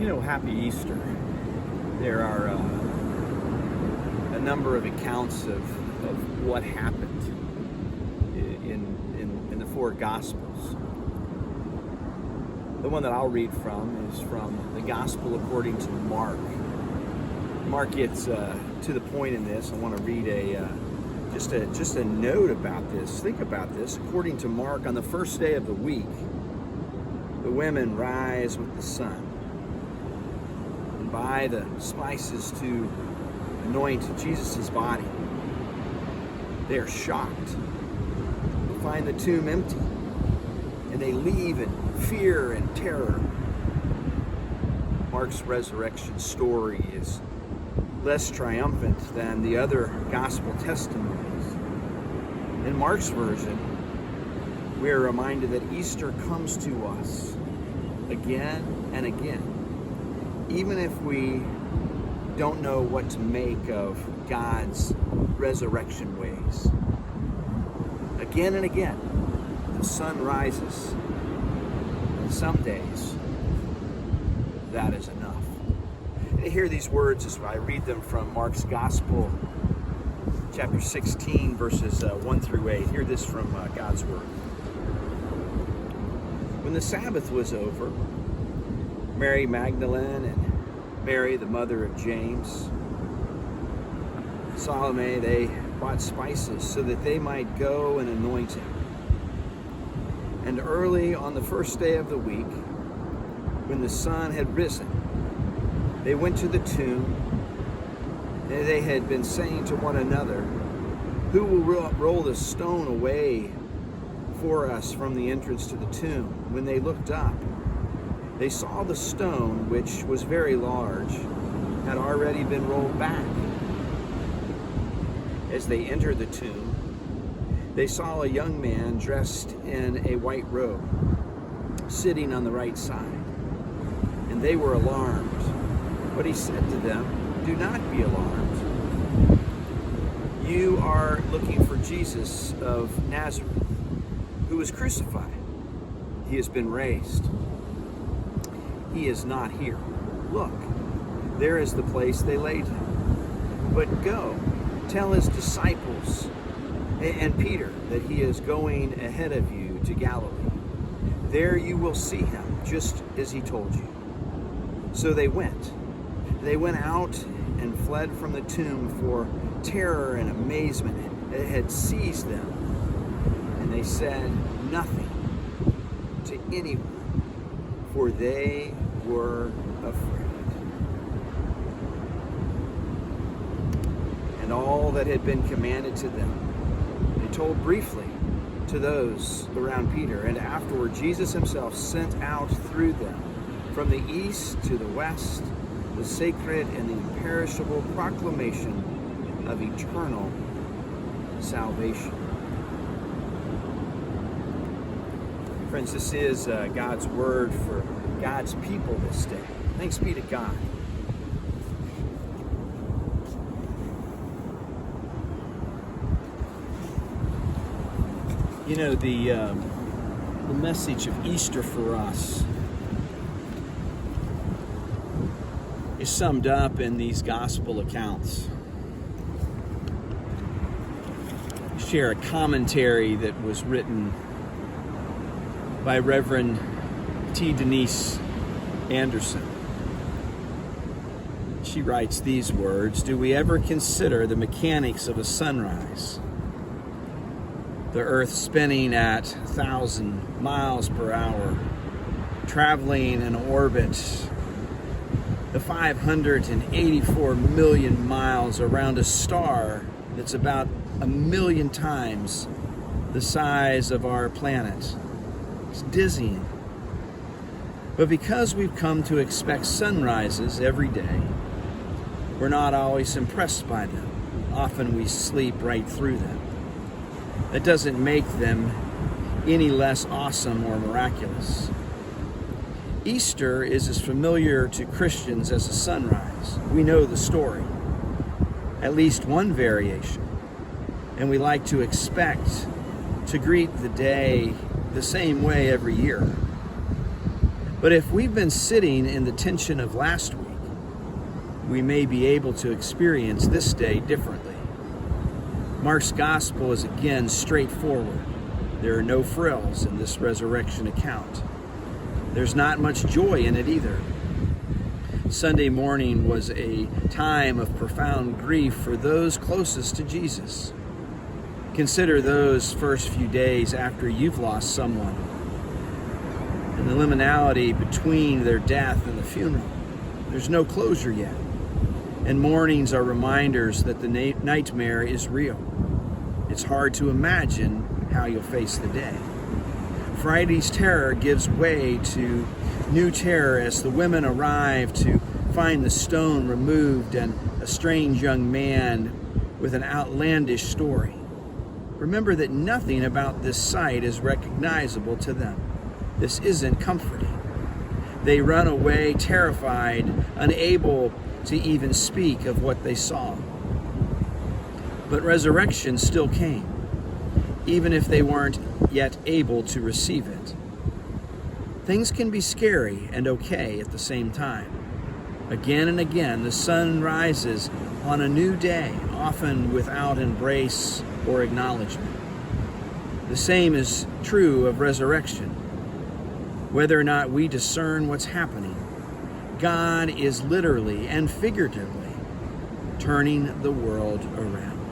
Happy Easter. There are a number of accounts of what happened in the four Gospels. The one that I'll read from is from the Gospel according to Mark. Mark gets to the point in this. I want to read just a note about this. Think about this. According to Mark, on the first day of the week, the women rise with the sun and buy the spices to anoint Jesus' body. They are shocked to find the tomb empty, and they leave in fear and terror. Mark's resurrection story is less triumphant than the other gospel testimonies. In Mark's version, we are reminded that Easter comes to us again and again, even if we don't know what to make of God's resurrection ways. Again and again, the sun rises, and some days that is enough. And hear these words as I read them from Mark's Gospel, chapter 16, verses 1 through 8. Hear this from God's Word. When the Sabbath was over, Mary Magdalene and Mary, the mother of James, Salome, they bought spices so that they might go and anoint him. And early on the first day of the week, when the sun had risen, they went to the tomb, and they had been saying to one another, "Who will roll the stone away for us from the entrance to the tomb?" When they looked up, they saw the stone, which was very large, had already been rolled back. As they entered the tomb, they saw a young man dressed in a white robe, sitting on the right side, and they were alarmed. But he said to them, "Do not be alarmed. You are looking for Jesus of Nazareth, who was crucified. He has been raised. He is not here. Look, there is the place they laid him. But go, tell his disciples and Peter that he is going ahead of you to Galilee. There you will see him, just as he told you." So they went. They went out and fled from the tomb, for terror and amazement had seized them. And they said nothing to anyone, for they were afraid. And all that had been commanded to them, they told briefly to those around Peter. And afterward, Jesus himself sent out through them from the east to the west the sacred and the imperishable proclamation of eternal salvation. Friends, this is God's word for God's people this day. Thanks be to God. The message of Easter for us is summed up in these gospel accounts. I share a commentary that was written by Reverend T. Denise Anderson. She writes these words: "Do we ever consider the mechanics of a sunrise? The earth spinning at 1,000 miles per hour, traveling in orbit the 584 million miles around a star that's about 1,000,000 times the size of our planet. It's dizzying. But because we've come to expect sunrises every day, we're not always impressed by them. Often we sleep right through them. That doesn't make them any less awesome or miraculous. Easter is as familiar to Christians as a sunrise. We know the story, at least one variation, and we like to expect to greet the day the same way every year. But if we've been sitting in the tension of last week, we may be able to experience this day differently. Mark's gospel is again straightforward. There are no frills in this resurrection account. There's not much joy in it either. Sunday morning was a time of profound grief for those closest to Jesus. Consider those first few days after you've lost someone, and the liminality between their death and the funeral. There's no closure yet. And mornings are reminders that the nightmare is real. It's hard to imagine how you'll face the day. Friday's terror gives way to new terror as the women arrive to find the stone removed and a strange young man with an outlandish story. Remember that nothing about this sight is recognizable to them. This isn't comforting. They run away terrified, unable to even speak of what they saw. But resurrection still came, even if they weren't yet able to receive it. Things can be scary and okay at the same time. Again and again, the sun rises on a new day, often without embrace or acknowledgement. The same is true of resurrection. Whether or not we discern what's happening, God is literally and figuratively turning the world around.